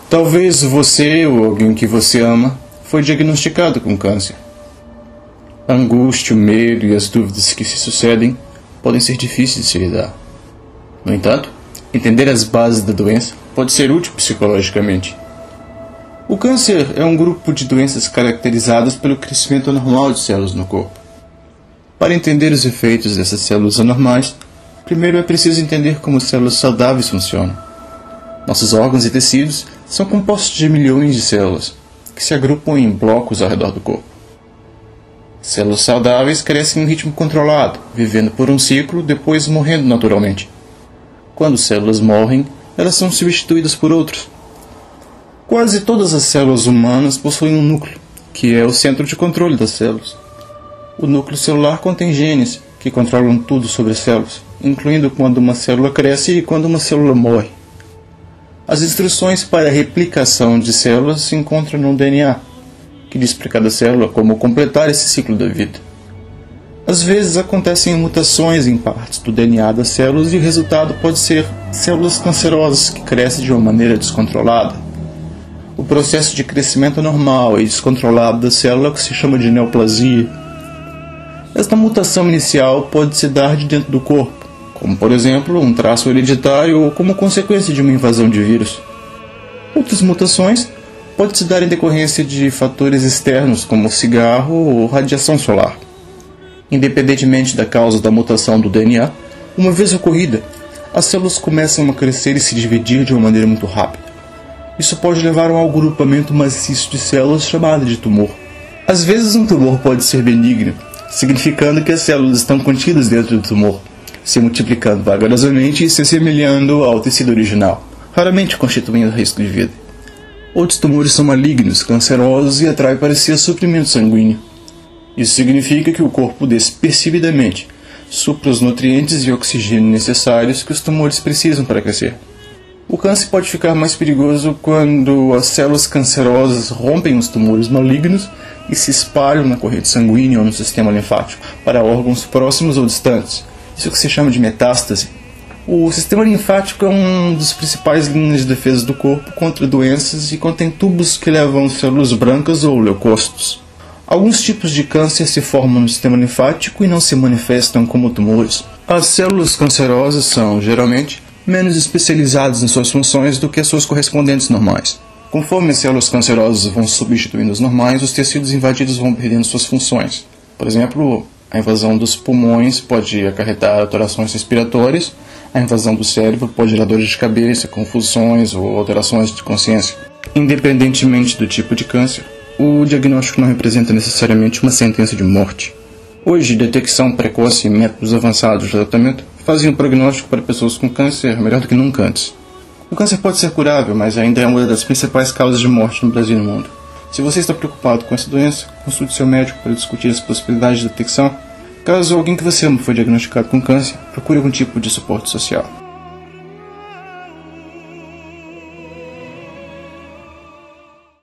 Talvez você ou alguém que você ama foi diagnosticado com câncer. A angústia, o medo e as dúvidas que se sucedem podem ser difíceis de se lidar. No entanto, entender as bases da doença pode ser útil psicologicamente. O câncer é um grupo de doenças caracterizadas pelo crescimento anormal de células no corpo. Para entender os efeitos dessas células anormais, primeiro é preciso entender como células saudáveis funcionam. Nossos órgãos e tecidos são compostos de milhões de células, que se agrupam em blocos ao redor do corpo. Células saudáveis crescem em um ritmo controlado, vivendo por um ciclo, depois morrendo naturalmente. Quando células morrem, elas são substituídas por outras. Quase todas as células humanas possuem um núcleo, que é o centro de controle das células. O núcleo celular contém genes, que controlam tudo sobre as células, incluindo quando uma célula cresce e quando uma célula morre. As instruções para a replicação de células se encontram no DNA, que diz para cada célula como completar esse ciclo da vida. Às vezes acontecem mutações em partes do DNA das células e o resultado pode ser células cancerosas que crescem de uma maneira descontrolada. O processo de crescimento anormal e descontrolado da célula é o que se chama de neoplasia. Esta mutação inicial pode se dar de dentro do corpo, como por exemplo um traço hereditário ou como consequência de uma invasão de vírus. Outras mutações podem se dar em decorrência de fatores externos como cigarro ou radiação solar. Independentemente da causa da mutação do DNA, uma vez ocorrida, as células começam a crescer e se dividir de uma maneira muito rápida. Isso pode levar a um agrupamento maciço de células chamado de tumor. Às vezes um tumor pode ser benigno, significando que as células estão contidas dentro do tumor, se multiplicando vagarosamente e se assemelhando ao tecido original, raramente constituindo risco de vida. Outros tumores são malignos, cancerosos e atraem para si suprimento sanguíneo. Isso significa que o corpo despercebidamente supra os nutrientes e oxigênio necessários que os tumores precisam para crescer. O câncer pode ficar mais perigoso quando as células cancerosas rompem os tumores malignos e se espalham na corrente sanguínea ou no sistema linfático para órgãos próximos ou distantes. Isso é o que se chama de metástase. O sistema linfático é um dos principais linhas de defesa do corpo contra doenças e contém tubos que levam células brancas ou leucócitos. Alguns tipos de câncer se formam no sistema linfático e não se manifestam como tumores. As células cancerosas são, geralmente, menos especializadas em suas funções do que as suas correspondentes normais. Conforme as células cancerosas vão substituindo as normais, os tecidos invadidos vão perdendo suas funções. Por exemplo, a invasão dos pulmões pode acarretar alterações respiratórias, a invasão do cérebro pode gerar dores de cabeça, confusões ou alterações de consciência. Independentemente do tipo de câncer, o diagnóstico não representa necessariamente uma sentença de morte. Hoje, detecção precoce e métodos avançados de tratamento fazem o prognóstico para pessoas com câncer melhor do que nunca antes. O câncer pode ser curável, mas ainda é uma das principais causas de morte no Brasil e no mundo. Se você está preocupado com essa doença, consulte seu médico para discutir as possibilidades de detecção. Caso alguém que você ama foi diagnosticado com câncer, procure algum tipo de suporte social.